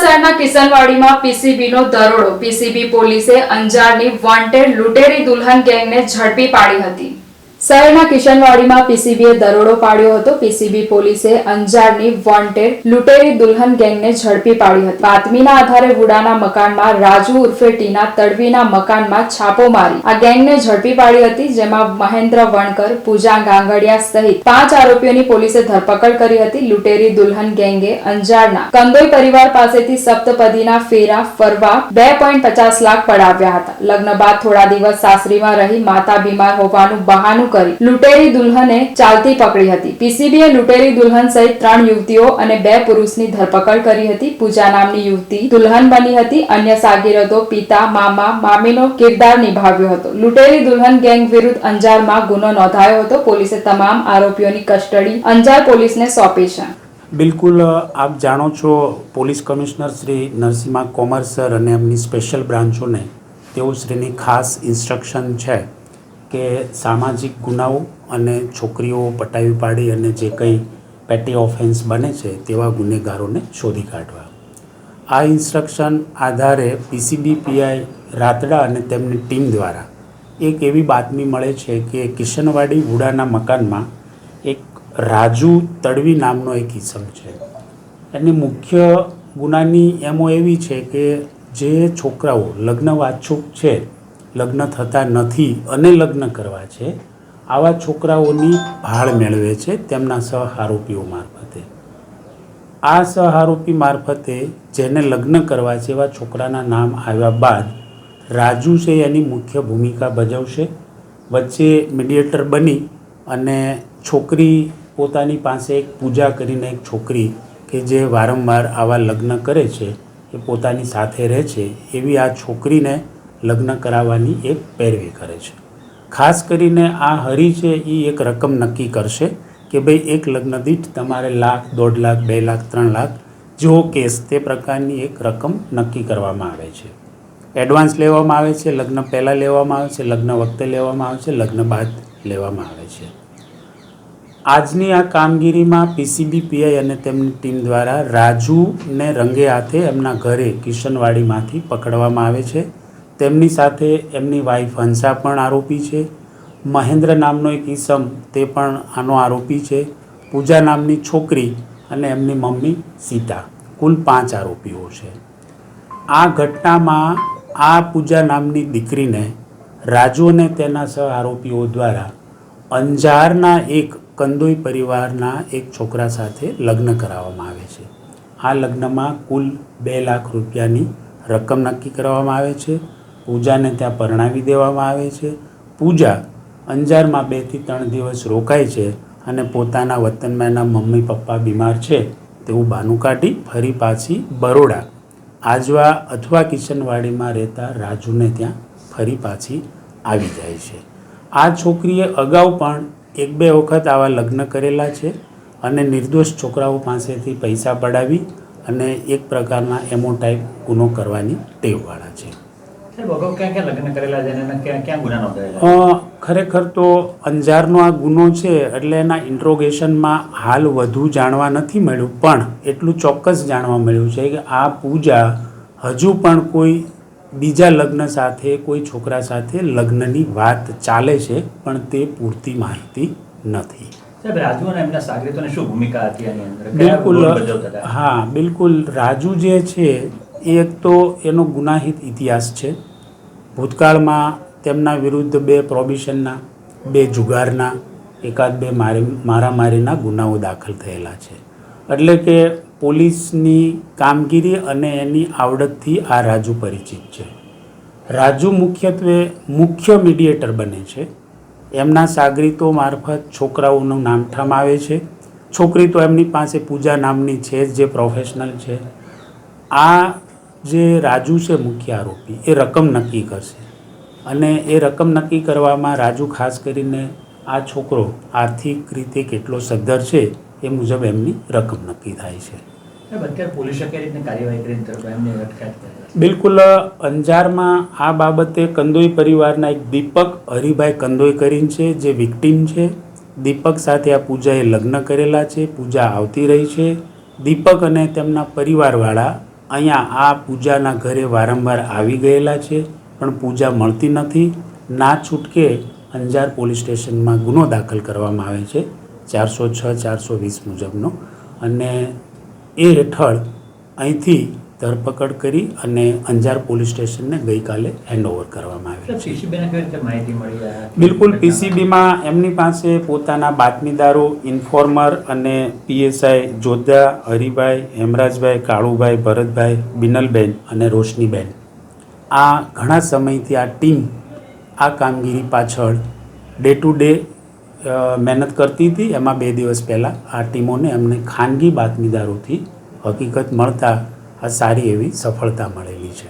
શહેરના કિશનવાડીમાં પીસીબીનો દરોડો. પીસીબી પોલીસે અંજારની વોન્ટેડ લૂંટેરી દુલ્હન ગેંગને ઝડપી પાડી હતી. શહેરના કિશનવાડીમાં પીસીબીએ દરોડો પાડ્યો હતો. પીસીબી પોલીસે અંજારની વોન્ટેડ લૂંટેરી દુલ્હન ગેંગને ઝડપી પાડી હતી. બાતમીના આધારે વુડાના મકાનમાં રાજુ ઉર્ફે ટીના તડવીના મકાનમાં છાપો મારી આ ગેંગને ઝડપી પાડી હતી, જેમાં મહેન્દ્ર વણકર, પૂજા ગાંગડિયા સહિત 5 આરોપીઓની પોલીસે ધરપકડ કરી હતી. લૂંટેરી દુલ્હન ગેંગે અંજારના કંદોઈ પરિવાર પાસેથી સપ્તપદીના ફેરા ફરવા 2.50 લાખ પડાવ્યા હતા. લગ્ન બાદ થોડા દિવસ સાસરીમાં રહી માતા બીમાર હોવાનું બહાનું કરી લૂંટેરી દુલ્હને ચાલતી પકડી હતી. પીસીબીએ લૂંટેરી દુલ્હન સહિત 3 યુવતીઓ અને 2 પુરુષની ધરપકડ કરી હતી. પૂજા નામની યુવતી દુલ્હન બની હતી. અન્ય સાગીરતો પિતા, મામા, મામીનો કિરદાર નિભાવ્યો હતો. લૂંટેરી દુલ્હન ગેંગ વિરુદ્ધ અંજારમાં ગુનો નોંધાયો હતો. પોલીસે તમામ આરોપીઓની કસ્ટડી અંજાર પોલીસને સોંપી છે. બિલકુલ, આપ જાણો છો, police commissioner Shri Narasimha Komar sir અને એમની સ્પેશિયલ બ્રાન્ચોને તેઓ શ્રીની ખાસ ઇન્સ્ટ્રક્શન છે કે સામાજિક ગુનાઓ અને છોકરીઓ પટાવી પાડી અને જે કંઈ પેટી ઓફેન્સ બને છે તેવા ગુનેગારોને શોધી કાઢવા. આ ઇન્સ્ટ્રક્શન આધારે પીસીબી પીઆઈ રાતડા અને તેમની ટીમ દ્વારા એક એવી બાતમી મળે છે કે કિશનવાડી વુડાના મકાનમાં એક રાજુ તડવી નામનો એક ઇસમ છે. એની મુખ્ય ગુનાની એમો એવી છે કે જે છોકરાઓ લગ્ન વાચ્છુક છે, લગ્ન થતા નથી અને લગ્ન કરવા છે, આવા છોકરાઓની ભાળ મેળવે છે તેમના સહઆરોપીઓ મારફતે. આ સહઆરોપી મારફતે જેને લગ્ન કરવા છે એવા છોકરાના નામ આવ્યા બાદ રાજુ છે એની મુખ્ય ભૂમિકા ભજવશે. વચ્ચે મીડિયેટર બની અને છોકરી પોતાની પાસે એક પૂજા કરીને એક છોકરી કે જે વારંવાર આવા લગ્ન કરે છે એ પોતાની સાથે રહે છે, એવી આ છોકરીને લગ્ન કરાવવાની એક પેરવી કરે છે. ખાસ કરીને આ હરી છે એ એક રકમ નક્કી કરશે કે ભાઈ એક લગ્ન દીઠ તમારે લાખ, 1.5 લાખ, 2 લાખ, 3 લાખ જેવો કેસ તે પ્રકારની એક રકમ નક્કી કરવામાં આવે છે. એડવાન્સ લેવામાં આવે છે, લગ્ન પહેલાં લેવામાં આવે છે, લગ્ન વખતે લેવામાં આવે છે, લગ્ન બાદ લેવામાં આવે છે. આજની આ કામગીરીમાં પીસીબી પીઆઈ અને તેમની ટીમ દ્વારા રાજુને રંગે હાથે એમના ઘરે કિશનવાડીમાંથી પકડવામાં આવે છે. તેમની સાથે એમની વાઈફ હંસા પણ આરોપી છે. મહેન્દ્ર નામનો એક ઈસમ તે પણ આનો આરોપી છે. પૂજા નામની છોકરી અને એમની મમ્મી સીતા, કુલ 5 આરોપીઓ છે. આ ઘટનામાં આ પૂજા નામની દીકરીને રાજુ અને તેના સહ આરોપીઓ દ્વારા અંજારના એક કંદોઈ પરિવારના એક છોકરા સાથે લગ્ન કરાવવામાં આવે છે. આ લગ્નમાં કુલ 2 લાખ રૂપિયાની રકમ નક્કી કરવામાં આવે છે. પૂજાને ત્યાં પરણાવી દેવામાં આવે છે. પૂજા અંજારમાં 2 થી 3 દિવસ રોકાય છે અને પોતાના વતનમાં એના મમ્મી પપ્પા બીમાર છે તેવું બહાનું કાઢી ફરી પાછી બરોડા આજવા અથવા કિશનવાડીમાં રહેતા રાજુને ત્યાં ફરી પાછી આવી જાય છે. આ છોકરીએ અગાઉ પણ 1-2 વખત આવા લગ્ન કરેલા છે અને નિર્દોષ છોકરાઓ પાસેથી પૈસા પડાવી અને એક પ્રકારના એમો ટાઈપ ગુનો કરવાની ટેવવાળા છે. ખરેખર તો અંજારનો આ ગુનો છે એટલે એના ઇન્ટ્રોગેશનમાં હાલ વધુ જાણવા નથી મળ્યું, પણ એટલું ચોક્કસ જાણવા મળ્યું છે કે આ પૂજા હજુ પણ કોઈ બીજા લગ્ન સાથે, કોઈ છોકરા સાથે લગ્નની વાત ચાલે છે, પણ તે પૂરતી માહિતી નથી. બિલકુલ, હા બિલકુલ. રાજુ જે છે એક તો એનો ગુનાહિત ઇતિહાસ છે. ભૂતકાળમાં તેમના વિરુદ્ધ 2 પ્રોબિશનના, 2 જુગારના, 1-2 મારામારીના ગુનાઓ દાખલ થયેલા છે. એટલે કે પોલીસની કામગીરી અને એની આવડતથી આ રાજુ પરિચિત છે. રાજુ મુખ્યત્વે મુખ્ય મીડિયેટર બને છે. એમના સાગરીતો મારફત છોકરાઓનું નામઠામ આવે છે. છોકરી તો એમની પાસે પૂજા નામની છે જે પ્રોફેશનલ છે. આ જે રાજુ છે મુખ્ય આરોપી, એ રકમ નક્કી કરશે અને એ રકમ નક્કી કરવામાં રાજુ ખાસ કરીને આ છોકરો આર્થિક રીતે કેટલો સદ્ધર છે એ મુજબ એમની રકમ નક્કી થાય છે. બિલકુલ, અંજારમાં આ બાબતે કંદોઈ પરિવારના એક દીપક હરિભાઈ કંદોઈ કરીને છે જે વિક્ટીમ છે. દીપક સાથે આ પૂજાએ લગ્ન કરેલા છે. પૂજા આવતી રહી છે. દીપક અને તેમના પરિવારવાળા અહીંયા આ પૂજાના ઘરે વારંવાર આવી ગયેલા છે, પણ પૂજા મળતી નથી. ના છૂટકે અંજાર પોલીસ સ્ટેશનમાં ગુનો દાખલ કરવામાં આવે છે 406 420 મુજબનો, અને એ હેઠળ અહીંથી ધરપકડ કરી અને અંજાર પોલીસ સ્ટેશનને ગઈકાલે હેન્ડઓવર કરવામાં આવેલ છે. પીસીબીને કેવી રીતે માહિતી મળી આ? બિલકુલ, પીસીબીમાં એમની પાસે પોતાના બાતમીદારો, ઇન્ફોર્મર અને પીએસઆઈ જોધા, હરિભાઈ, હેમરાજભાઈ, કાળુભાઈ, ભરતભાઈ, બિનલબેન અને રોશનીબેન, આ ઘણા સમયથી આ ટીમ આ કામગીરી પાછળ ડે ટુ ડે મહેનત કરતી હતી. એમાં 2 દિવસ પહેલાં આ ટીમોને અમને ખાનગી બાતમીદારોથી હકીકત મળતા આ સારી એવી સફળતા મળેલી છે.